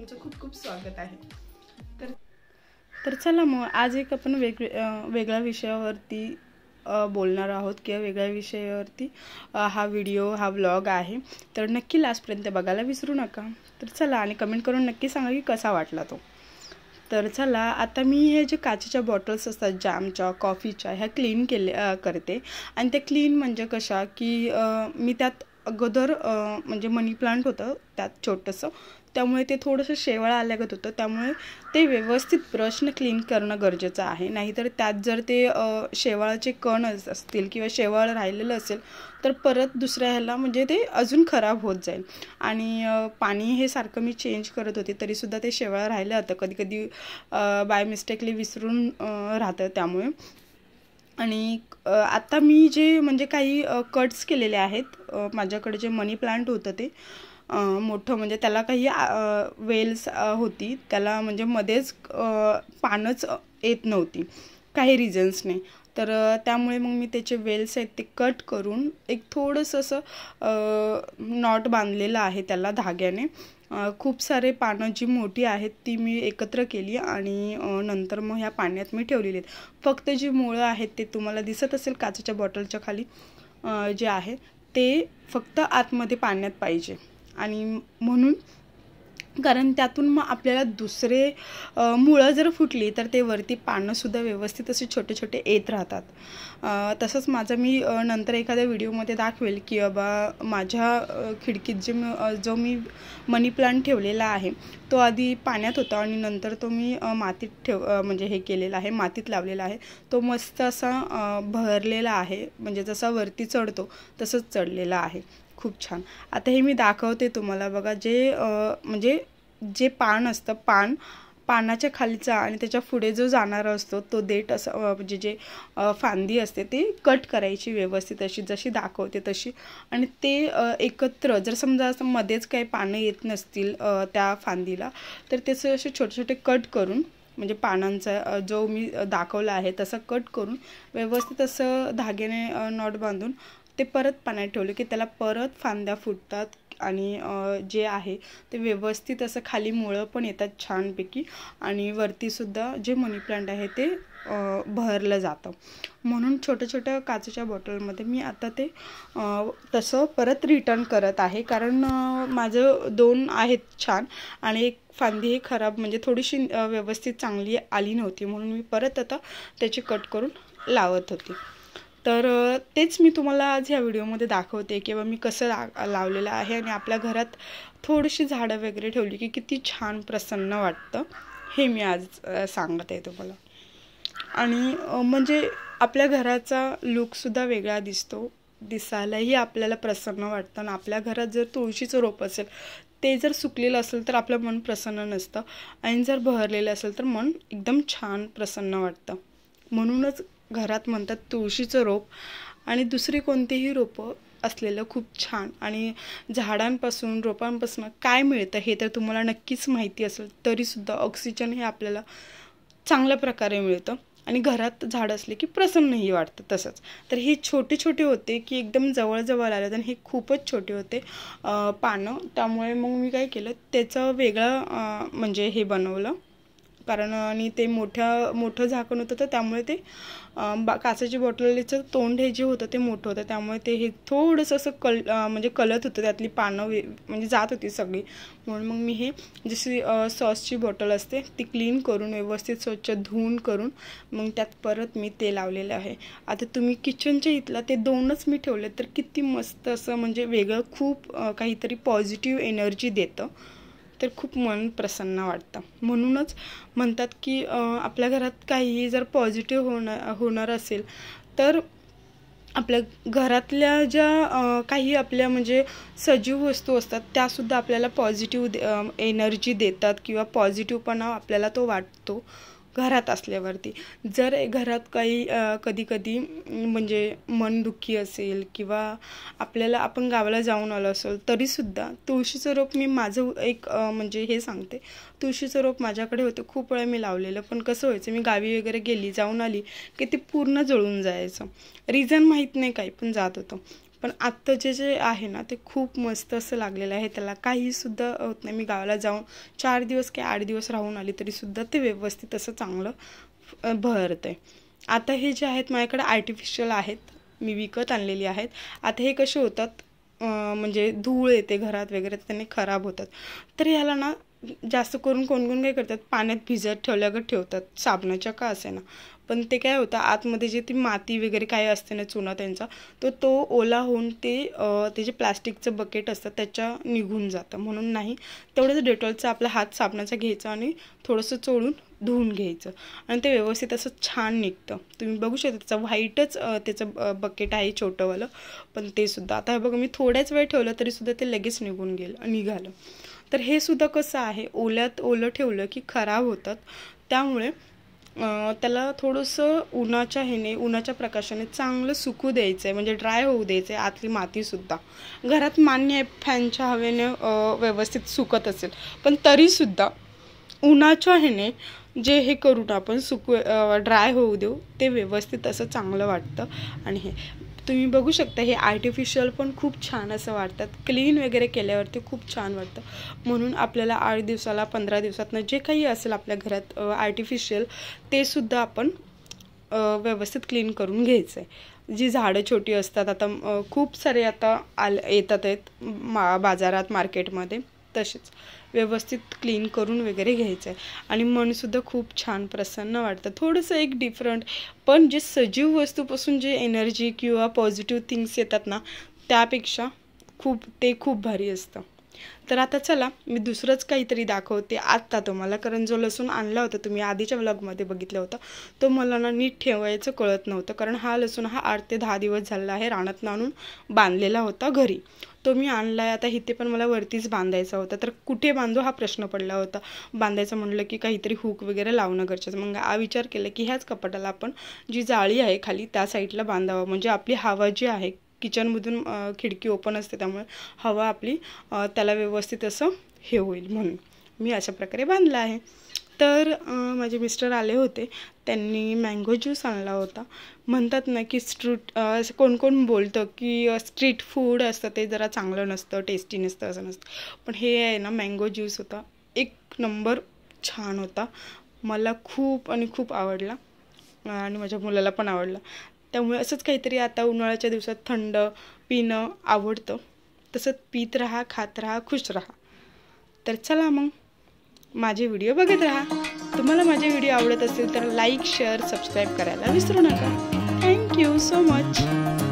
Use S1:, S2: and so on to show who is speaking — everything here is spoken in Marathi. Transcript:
S1: तुमचं खूप खूप स्वागत आहे। तर चला मग आज एक आपण वेगळ्या विषयावरती बोलणार आहोत किंवा वेगळ्या विषयावरती हा व्हिडिओ हा व्लॉग आहे। तर नक्की लास्टपर्यंत बघायला विसरू नका। तर चला आणि कमेंट करून नक्की सांगा की कसा वाटला तो। तर चला आता मी हे जे काचेच्या बॉटल्स असतात जॅमच्या कॉफीच्या ह्या क्लीन करते। आणि ते क्लीन म्हणजे कशा की मी त्यात अगोदर म्हणजे मनी प्लांट होतं त्यात छोटंसं, त्यामुळे ते थोडंसं शेवाळ आल्यागत होतं, त्यामुळे ते व्यवस्थित ब्रशने क्लीन करणं गरजेचं आहे। नाहीतर त्यात जर ते शेवाळाचे कण असतील किंवा शेवाळ राहिलेलं असेल तर परत दुसऱ्या ह्याला म्हणजे ते अजून खराब होत जाईल। आणि पाणी हे सारखं मी चेंज करत होते तरीसुद्धा ते शेवाळ राहिलं होतं, कधी कधी बाय मिस्टेकली विसरून राहतं त्यामुळे। आणि आता मी जे म्हणजे काही कट्स केलेले आहेत, माझ्याकडे जे मनी प्लांट होतं ते मोठं म्हणजे त्याला काही वेल्स होती, त्याला म्हणजे मध्येच पानच येत नव्हती काही रिझन्सने, तर त्यामुळे मग मी त्याचे वेल्स आहेत ते कट करून एक थोडंसं असं नॉट बांधलेलं आहे त्याला धाग्याने। खूप सारे पानं जी मोठी आहेत ती मी एकत्र केली आणि नंतर मग ह्या पाण्यात मी ठेवलेली आहेत। फक्त जी मुळं आहेत ते तुम्हाला दिसत असेल काचेच्या बॉटलच्या खाली जे आहे ते फक्त आतमध्ये पाण्यात पाहिजे। आणि म्हणून कारण त्यातून मग आपल्याला दुसरे मुळं जर फुटली तर ते वरती पानंसुद्धा व्यवस्थित असे छोटे छोटे येत राहतात। तसंच माझं मी नंतर एखाद्या व्हिडिओमध्ये दाखवेल की बाबा माझ्या खिडकीत जो मी मनी प्लांट ठेवलेला आहे तो आधी पाण्यात होता आणि नंतर तो मी मातीत म्हणजे हे केलेला आहे, मातीत लावलेला आहे। तो मस्त असा भरलेला आहे, म्हणजे जसा वरती चढतो तसंच चढलेला आहे, खूप छान। आता हे मी दाखवते तुम्हाला बघा, जे म्हणजे जे पान असतं पानाच्या खालचा आणि त्याच्या पुढे जो जाणारा असतो तो देठ असं म्हणजे जे फांदी असते ते कट करायची व्यवस्थित अशी जशी दाखवते तशी। आणि ते एकत्र जर समजा असं मध्येच काही पानं येत नसतील त्या फांदीला तर त्याचे असे छोटे छोटे कट करून म्हणजे पानांचा जो मी दाखवला आहे तसा कट करून व्यवस्थित असं धाग्याने नॉट बांधून ते परत पाण्यात ठेवले की त्याला परत फांद्या फुटतात आणि जे आहे ते व्यवस्थित असं खाली मुळं पण येतात छानपैकी आणि वरतीसुद्धा जे मनी प्लांट आहे ते भरलं जातं। म्हणून छोट्या छोट्या काचेच्या बॉटलमध्ये मी आता ते तसं परत रिटर्न करत आहे, कारण माझं 2 आहेत छान आणि एक फांदी ही खराब म्हणजे थोडीशी व्यवस्थित चांगली आली नव्हती, म्हणून मी परत आता त्याची कट करून लावत होते। तर तेच मी तुम्हाला आज ह्या व्हिडिओमध्ये दाखवते किंवा मी कसं लावलेलं आहे। आणि आपल्या घरात थोडीशी झाडं वगैरे ठेवली की किती छान प्रसन्न वाटतं हे मी आज सांगत आहे तुम्हाला। आणि म्हणजे आपल्या घराचा लुकसुद्धा वेगळा दिसतो, दिसायलाही आपल्याला प्रसन्न वाटतं। आणि आपल्या घरात जर तुळशीचं रोप असेल ते जर सुकलेलं असेल तर आपलं मन प्रसन्न नसतं, आणि जर बहरलेलं असेल तर मन एकदम छान प्रसन्न वाटतं। म्हणूनच घरात म्हणतात तुळशीचं रोप आणि दुसरी कोणतीही रोपं असलेलं खूप छान। आणि झाडांपासून रोपांपासून काय मिळतं हे तर तुम्हाला नक्कीच माहिती असेल, तरीसुद्धा ऑक्सिजन हे आपल्याला चांगल्या प्रकारे मिळतं आणि घरात झाड असले की प्रसन्नही वाटतं तसंच। तर हे छोटे छोटे होते की एकदम जवळ आले आणि हे खूपच छोटे होते पानं, त्यामुळे मग मी काय केलं त्याचं वेगळं म्हणजे हे बनवलं, कारण आणि ते मोठं झाकण होतं तर त्यामुळे ते काचेच्या बॉटलीचं तोंड हे जे होतं ते मोठं होतं, त्यामुळे ते हे थोडंसं असं म्हणजे कलत होतं, त्यातली पानं म्हणजे जात होती सगळी। म्हणून मग मी हे जशी सॉसची बॉटल असते ती क्लीन करून व्यवस्थित स्वच्छ धुवून करून मग त्यात परत मी ते लावलेलं आहे। आता तुम्ही किचनच्या इथला ते 2च मी ठेवले तर किती मस्त असं म्हणजे वेगळं खूप काहीतरी पॉझिटिव्ह एनर्जी देतं, तर खूप मन प्रसन्न वाटतं। म्हणूनच म्हणतात की आपल्या घरात काहीही जर पॉझिटिव्ह होणार असेल तर आपल्या घरातल्या ज्या काही आपल्या म्हणजे सजीव वस्तू असतात त्यासुद्धा आपल्याला पॉझिटिव्ह एनर्जी देतात किंवा पॉझिटिव्हपणा आपल्याला तो वाटतो घरात असल्यावरती। जर घरात काही कधी कधी म्हणजे मन दुःखी असेल किंवा आपल्याला आपण गावाला जाऊन आलो असेल तरीसुद्धा तुळशीचं रोप मी माझं एक म्हणजे हे सांगते, तुळशीचं रोप माझ्याकडे होतं, खूप वेळा मी लावलेलं, पण कसं व्हायचं मी गावी वगैरे जाऊन आली की ते पूर्ण जळून जायचं, रिझन माहीत नाही काही पण जात होतं। पण आत्ता जे आहे ना ते खूप मस्त असं लागलेलं आहे, त्याला काहीसुद्धा होत नाही. मी गावाला जाऊन 4 दिवस की 8 दिवस राहून आली तरीसुद्धा ते व्यवस्थित असं चांगलं बहरतं आहे. आता हे जे आहेत माझ्याकडे आर्टिफिशियल आहेत, मी विकत आणलेली आहेत. आता हे कसे होतात म्हणजे धूळ येते घरात वगैरे तर त्यांनी खराब होतात. तर ह्याला ना जास्त करून कोण काय करतात, पाण्यात भिजत ठेवल्यागत ठेवतात, साबणाच्या का असे ना. पण ते काय होतं, आतमध्ये जे ती माती वगैरे काय असते ना, चुना त्यांचा तो ओला होऊन ते जे प्लास्टिकचं बकेट असतं त्याच्या निघून जातं. म्हणून नाही, तेवढंच डेटॉलचा आपला हात साबणाचा घ्यायचा आणि थोडंसं चोळून धुवून घ्यायचं आणि ते व्यवस्थित असं छान निघतं. तुम्ही बघू शकता त्याचं व्हाईटच त्याचं बकेट आहे छोटंवालं, पण ते सुद्धा आता हे बघा मी थोड्याच वेळ ठेवलं तरीसुद्धा ते लगेच निघालं. तर हे सुद्धा कसं आहे, ओल्यात ओलं ठेवलं की खराब होतात. त्यामुळे त्याला थोडंसं उन्हाच्या प्रकाशाने चांगलं सुकू द्यायचं आहे, म्हणजे ड्राय होऊ द्यायचं आहे. आतली मातीसुद्धा घरात मान्य आहे फॅनच्या हवेने व्यवस्थित सुकत असेल, पण तरीसुद्धा उन्हाच्या ह्याने जे हे करून आपण ड्राय होऊ देऊ ते व्यवस्थित असं चांगलं वाटतं. आणि हे तुम्ही बघू शकता, हे आर्टिफिशियल पण खूप छान असं वाटतात. क्लीन वगैरे केल्यावरती खूप छान वाटतं. म्हणून आपल्याला 8 दिवसाला 15 दिवसातनं जे काही असेल आपल्या घरात आर्टिफिशियल ते सुद्धा आपण व्यवस्थित क्लीन करून घ्यायचं आहे. जी झाडं छोटी असतात, आता खूप सारे आता येतात बाजारात मार्केटमध्ये, तसेच व्यवस्थित क्लीन करून वगैरे घ्यायचं आहे. आणि मनसुद्धा खूप छान प्रसन्न वाटतं. थोडंसं एक डिफरंट, पण जे सजीव वस्तूपासून जे एनर्जी किंवा पॉझिटिव्ह थिंग्स येतात ना, त्यापेक्षा खूप भारी असतं. तर आता चला मी दुसरंच काहीतरी दाखवते आत्ता तुम्हाला, कारण जो लसूण आणला होता तुम्ही आधीच्या व्लॉगमध्ये बघितला होता, तो मला ना नीट ठेवायचं कळत नव्हतं. कारण हा लसूण 8 ते 10 दिवस झाला आहे, रानातून आणून बांधलेला होता घरी. तो मी आणला आहे. आता इथे पण मला वरतीच बांधायचा होता, तर कुठे बांधू हा प्रश्न पडला होता. बांधायचं म्हटलं की काहीतरी हुक वगैरे लावणं गरजेचं. मग विचार केला की ह्याच कपाटाला आपण जी जाळी आहे खाली त्या साईडला बांधावं, म्हणजे आपली हवा जी आहे किचनमधून खिडकी ओपन असते त्यामुळे हवा आपली त्याला व्यवस्थित असं हे होईल, म्हणून मी अशा प्रकारे बांधला आहे. तर माझे मिस्टर आले होते, त्यांनी मँगो ज्यूस आणला होता. म्हणतात ना की कोण बोलतं की स्ट्रीट फूड असतं ते जरा चांगलं नसतं, टेस्टी नसतं, असं नसतं. पण हे आहे ना मँगो ज्यूस होता, 1 नंबर छान होता. मला खूप आवडला आणि माझ्या मुलाला पण आवडला. त्यामुळे असंच काहीतरी आता उन्हाळ्याच्या दिवसात थंड पिणं आवडतं, तसंच पीत राहा, खात राहा, खुश राहा. तर चला मग माझे व्हिडिओ बघत राहा. तुम्हाला माझे व्हिडिओ आवडत असेल तर लाईक, शेअर, सबस्क्राईब करायला विसरू नका. Thank you so much.